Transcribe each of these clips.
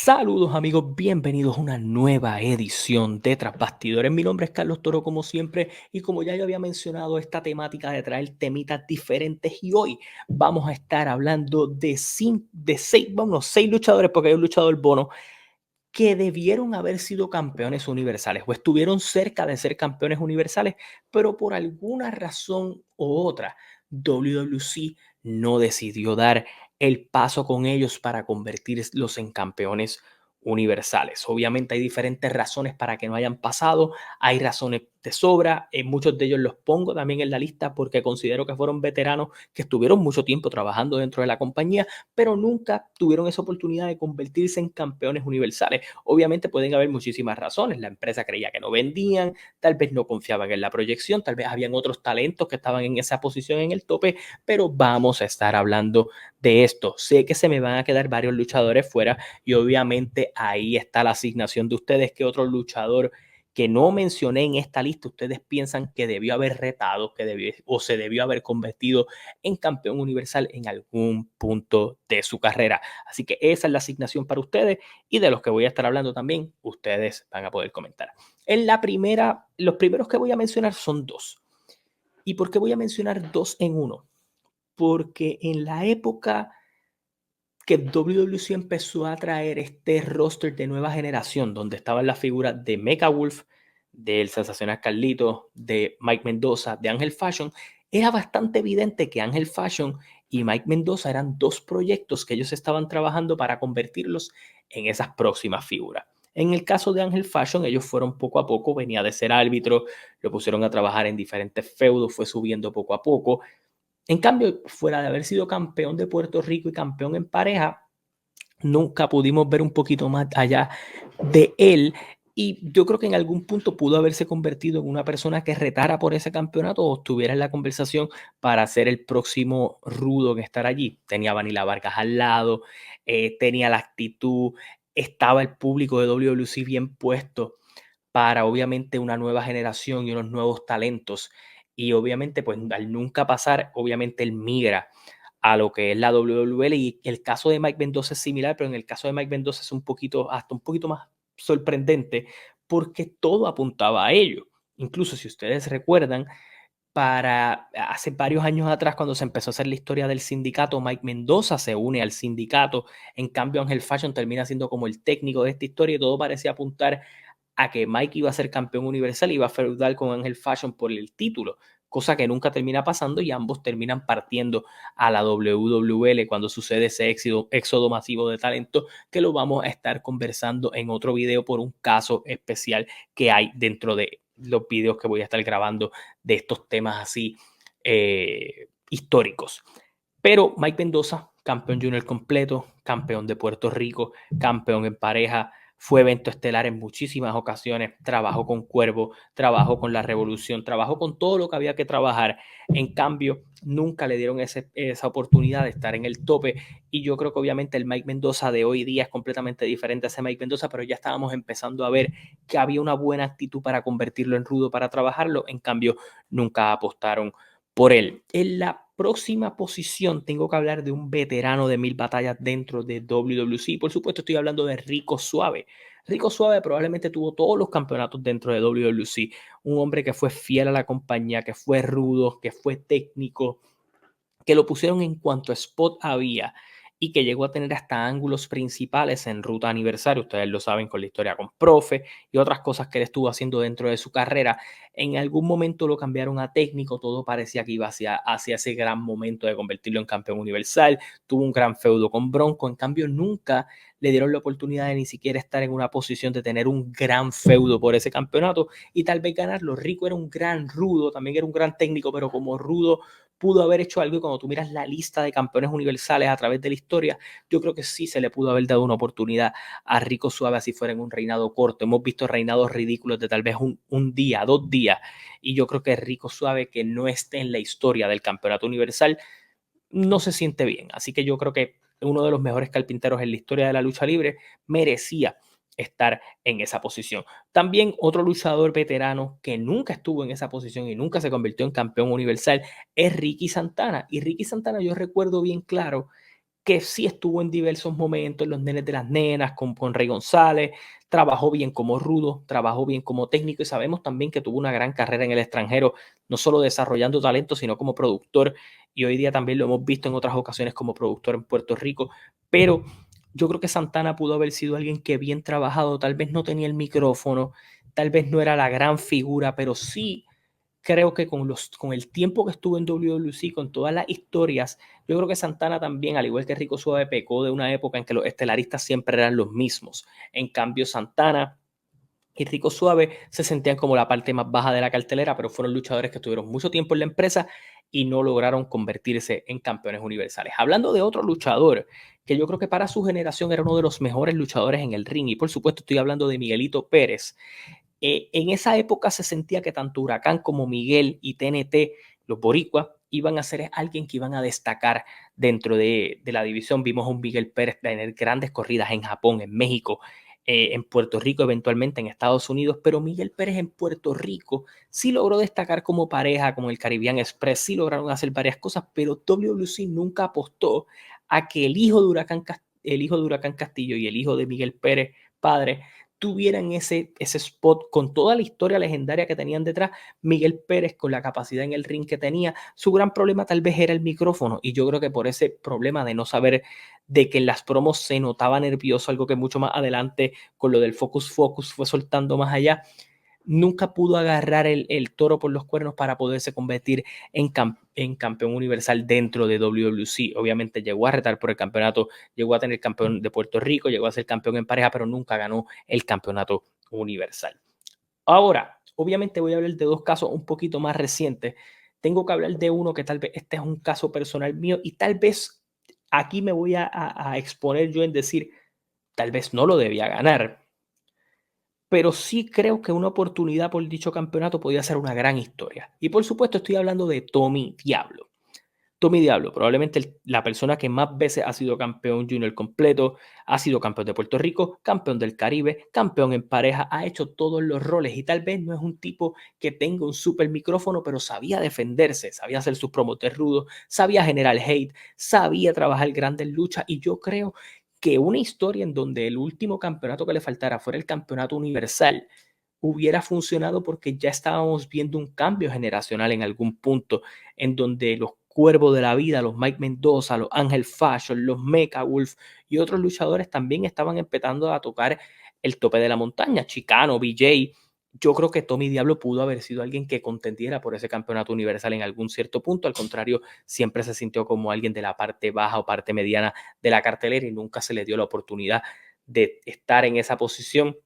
Saludos amigos, bienvenidos a una nueva edición de Tras Bastidores. Mi nombre es Carlos Toro como siempre y como ya yo había mencionado esta temática de traer temitas diferentes y hoy vamos a estar hablando seis luchadores porque hay un luchador bono que debieron haber sido campeones universales o estuvieron cerca de ser campeones universales, pero por alguna razón u otra, WWC no decidió dar el paso con ellos para convertirlos en campeones universales. Obviamente hay diferentes razones para que no hayan pasado, hay razones de sobra, muchos de ellos los pongo también en la lista porque considero que fueron veteranos que estuvieron mucho tiempo trabajando dentro de la compañía, pero nunca tuvieron esa oportunidad de convertirse en campeones universales. Obviamente pueden haber muchísimas razones. La empresa creía que no vendían, tal vez no confiaban en la proyección, tal vez habían otros talentos que estaban en esa posición en el tope, pero vamos a estar hablando de esto. Sé que se me van a quedar varios luchadores fuera y obviamente ahí está la asignación de ustedes. ¿Qué otro luchador que no mencioné en esta lista ustedes piensan que debió haber retado, o se debió haber convertido en campeón universal en algún punto de su carrera? Así que esa es la asignación para ustedes y de los que voy a estar hablando también, ustedes van a poder comentar. Los primeros que voy a mencionar son dos. ¿Y por qué voy a mencionar dos en uno? Porque en la época que WWC empezó a traer este roster de nueva generación, donde estaban las figuras de Mecha Wolf, del Sensacional Carlito, de Mike Mendoza, de Ángel Fashion, era bastante evidente que Ángel Fashion y Mike Mendoza eran dos proyectos que ellos estaban trabajando para convertirlos en esas próximas figuras. En el caso de Ángel Fashion, ellos fueron poco a poco, venía de ser árbitro, lo pusieron a trabajar en diferentes feudos, fue subiendo poco a poco. En cambio, fuera de haber sido campeón de Puerto Rico y campeón en pareja, nunca pudimos ver un poquito más allá de él. Y yo creo que en algún punto pudo haberse convertido en una persona que retara por ese campeonato o estuviera en la conversación para ser el próximo rudo en estar allí. Tenía a Vanilla Vargas al lado, tenía la actitud, estaba el público de WWC bien puesto para obviamente una nueva generación y unos nuevos talentos. Y obviamente, pues al nunca pasar, obviamente él migra a lo que es la WWL y el caso de Mike Mendoza es similar, pero en el caso de Mike Mendoza es hasta un poquito más sorprendente porque todo apuntaba a ello. Incluso si ustedes recuerdan, para hace varios años atrás, cuando se empezó a hacer la historia del sindicato, Mike Mendoza se une al sindicato. En cambio, Ángel Fashion termina siendo como el técnico de esta historia y todo parecía apuntar a que Mike iba a ser campeón universal y iba a feudar con Ángel Fashion por el título, cosa que nunca termina pasando y ambos terminan partiendo a la WWL cuando sucede ese éxodo masivo de talento, que lo vamos a estar conversando en otro video por un caso especial que hay dentro de los videos que voy a estar grabando de estos temas así históricos. Pero Mike Mendoza, campeón junior completo, campeón de Puerto Rico, campeón en pareja, fue evento estelar en muchísimas ocasiones, trabajó con Cuervo, trabajó con La Revolución, trabajó con todo lo que había que trabajar. En cambio, nunca le dieron esa oportunidad de estar en el tope y yo creo que obviamente el Mike Mendoza de hoy día es completamente diferente a ese Mike Mendoza, pero ya estábamos empezando a ver que había una buena actitud para convertirlo en rudo, para trabajarlo. En cambio, nunca apostaron por él. En la próxima posición tengo que hablar de un veterano de 1000 batallas dentro de WWC. Por supuesto, estoy hablando de Rico Suave. Rico Suave probablemente tuvo todos los campeonatos dentro de WWC. Un hombre que fue fiel a la compañía, que fue rudo, que fue técnico, que lo pusieron en cuanto spot había y que llegó a tener hasta ángulos principales en ruta aniversario. Ustedes lo saben con la historia con Profe y otras cosas que él estuvo haciendo dentro de su carrera. En algún momento lo cambiaron a técnico, todo parecía que iba hacia ese gran momento de convertirlo en campeón universal. Tuvo un gran feudo con Bronco, en cambio nunca le dieron la oportunidad de ni siquiera estar en una posición de tener un gran feudo por ese campeonato y tal vez ganarlo. Rico era un gran rudo, también era un gran técnico, pero como rudo pudo haber hecho algo y cuando tú miras la lista de campeones universales a través de la historia, yo creo que sí se le pudo haber dado una oportunidad a Rico Suave así fuera en un reinado corto. Hemos visto reinados ridículos de tal vez un día, 2 días, y yo creo que Rico Suave que no esté en la historia del campeonato universal no se siente bien. Así que yo creo que uno de los mejores carpinteros en la historia de la lucha libre merecía estar en esa posición. También otro luchador veterano que nunca estuvo en esa posición y nunca se convirtió en campeón universal es Ricky Santana. Y Ricky Santana yo recuerdo bien claro que sí estuvo en diversos momentos, en los nenes de las nenas, con Rey González, trabajó bien como rudo, trabajó bien como técnico y sabemos también que tuvo una gran carrera en el extranjero, no solo desarrollando talento, sino como productor y hoy día también lo hemos visto en otras ocasiones como productor en Puerto Rico, pero yo creo que Santana pudo haber sido alguien que bien trabajado, tal vez no tenía el micrófono, tal vez no era la gran figura, pero sí creo que con el tiempo que estuvo en WWC, con todas las historias, yo creo que Santana también, al igual que Rico Suave, pecó de una época en que los estelaristas siempre eran los mismos. En cambio, Santana y Rico Suave se sentían como la parte más baja de la cartelera, pero fueron luchadores que estuvieron mucho tiempo en la empresa y no lograron convertirse en campeones universales. Hablando de otro luchador que yo creo que para su generación era uno de los mejores luchadores en el ring, y por supuesto estoy hablando de Miguelito Pérez. En esa época se sentía que tanto Huracán como Miguel y TNT, los boricuas, iban a ser alguien que iban a destacar dentro de la división. Vimos a un Miguel Pérez tener grandes corridas en Japón, en México, en Puerto Rico, eventualmente en Estados Unidos, pero Miguel Pérez en Puerto Rico sí logró destacar como pareja, como el Caribbean Express, sí lograron hacer varias cosas, pero WWC nunca apostó a que el hijo de Huracán Castillo y el hijo de Miguel Pérez, padre, tuvieran ese spot con toda la historia legendaria que tenían detrás. Miguel Pérez, con la capacidad en el ring que tenía, su gran problema tal vez era el micrófono, y yo creo que por ese problema de no saber, de que en las promos se notaba nervioso, algo que mucho más adelante con lo del Focus Focus fue soltando más allá, nunca pudo agarrar el toro por los cuernos para poderse convertir en campeón universal dentro de WWC. Obviamente llegó a retar por el campeonato, llegó a tener campeón de Puerto Rico, llegó a ser campeón en pareja, pero nunca ganó el campeonato universal. Ahora, obviamente voy a hablar de dos casos un poquito más recientes. Tengo que hablar de uno que tal vez este es un caso personal mío y tal vez aquí me voy a exponer yo en decir, tal vez no lo debía ganar, pero sí creo que una oportunidad por dicho campeonato podía ser una gran historia. Y por supuesto estoy hablando de Tommy Diablo. Tommy Diablo, probablemente la persona que más veces ha sido campeón junior completo, ha sido campeón de Puerto Rico, campeón del Caribe, campeón en pareja, ha hecho todos los roles y tal vez no es un tipo que tenga un super micrófono, pero sabía defenderse, sabía hacer sus promotes rudos, sabía generar hate, sabía trabajar grandes luchas y yo creo que una historia en donde el último campeonato que le faltara fuera el campeonato universal hubiera funcionado porque ya estábamos viendo un cambio generacional en algún punto en donde los Cuervos de la Vida, los Mike Mendoza, los Ángel Fashion, los Mecha Wolf y otros luchadores también estaban empezando a tocar el tope de la montaña. Chicano, BJ. Yo creo que Tommy Diablo pudo haber sido alguien que contendiera por ese campeonato universal en algún cierto punto. Al contrario, siempre se sintió como alguien de la parte baja o parte mediana de la cartelera y nunca se le dio la oportunidad de estar en esa posición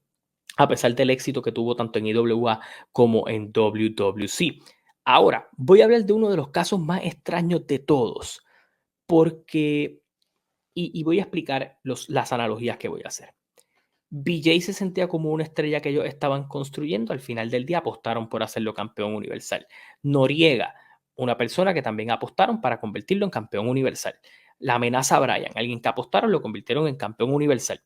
a pesar del éxito que tuvo tanto en IWA como en WWC. Ahora, voy a hablar de uno de los casos más extraños de todos, porque, y voy a explicar las analogías que voy a hacer. BJ se sentía como una estrella que ellos estaban construyendo, al final del día apostaron por hacerlo campeón universal. Noriega, una persona que también apostaron para convertirlo en campeón universal. La amenaza a Bryan, alguien que apostaron, lo convirtieron en campeón universal.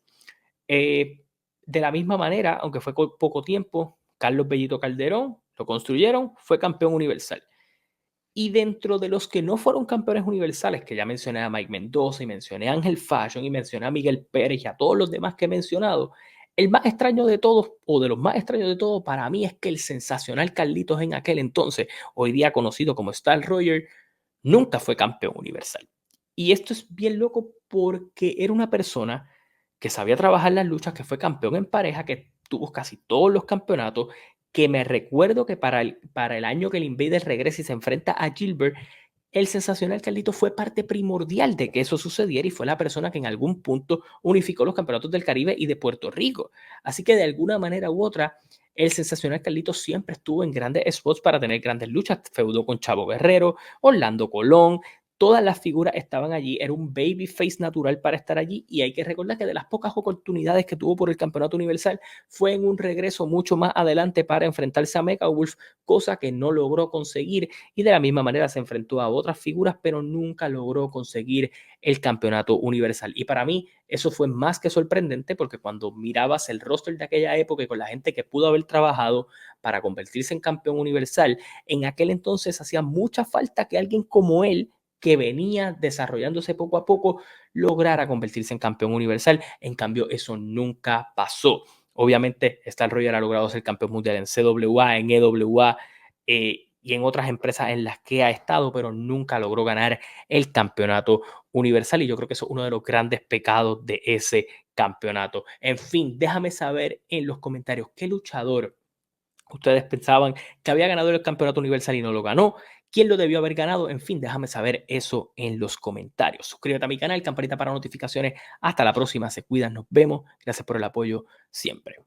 Eh, de la misma manera, aunque fue poco tiempo, Carlos Bellito Calderón lo construyeron, fue campeón universal. Y dentro de los que no fueron campeones universales, que ya mencioné a Mike Mendoza y mencioné a Ángel Fashion y mencioné a Miguel Pérez y a todos los demás que he mencionado, el más extraño de todos, o de los más extraños de todos, para mí es que el sensacional Carlitos en aquel entonces, hoy día conocido como Star Roger, nunca fue campeón universal. Y esto es bien loco porque era una persona que sabía trabajar las luchas, que fue campeón en pareja, que tuvo casi todos los campeonatos, que me recuerdo que para el año que el Invader regresa y se enfrenta a Gilbert, el sensacional Carlito fue parte primordial de que eso sucediera y fue la persona que en algún punto unificó los campeonatos del Caribe y de Puerto Rico. Así que de alguna manera u otra, el sensacional Carlito siempre estuvo en grandes spots para tener grandes luchas. Feudó con Chavo Guerrero, Orlando Colón, todas las figuras estaban allí, era un babyface natural para estar allí y hay que recordar que de las pocas oportunidades que tuvo por el campeonato universal fue en un regreso mucho más adelante para enfrentarse a Mecha Wolf, cosa que no logró conseguir y de la misma manera se enfrentó a otras figuras pero nunca logró conseguir el campeonato universal y para mí eso fue más que sorprendente porque cuando mirabas el roster de aquella época y con la gente que pudo haber trabajado para convertirse en campeón universal, en aquel entonces hacía mucha falta que alguien como él que venía desarrollándose poco a poco, lograra convertirse en campeón universal. En cambio, eso nunca pasó. Obviamente, Star Roger ha logrado ser campeón mundial en CWA, en EWA y en otras empresas en las que ha estado, pero nunca logró ganar el campeonato universal. Y yo creo que eso es uno de los grandes pecados de ese campeonato. En fin, déjame saber en los comentarios qué luchador ustedes pensaban que había ganado el campeonato universal y no lo ganó. ¿Quién lo debió haber ganado? En fin, déjame saber eso en los comentarios. Suscríbete a mi canal, campanita para notificaciones. Hasta la próxima, se cuidan, nos vemos. Gracias por el apoyo siempre.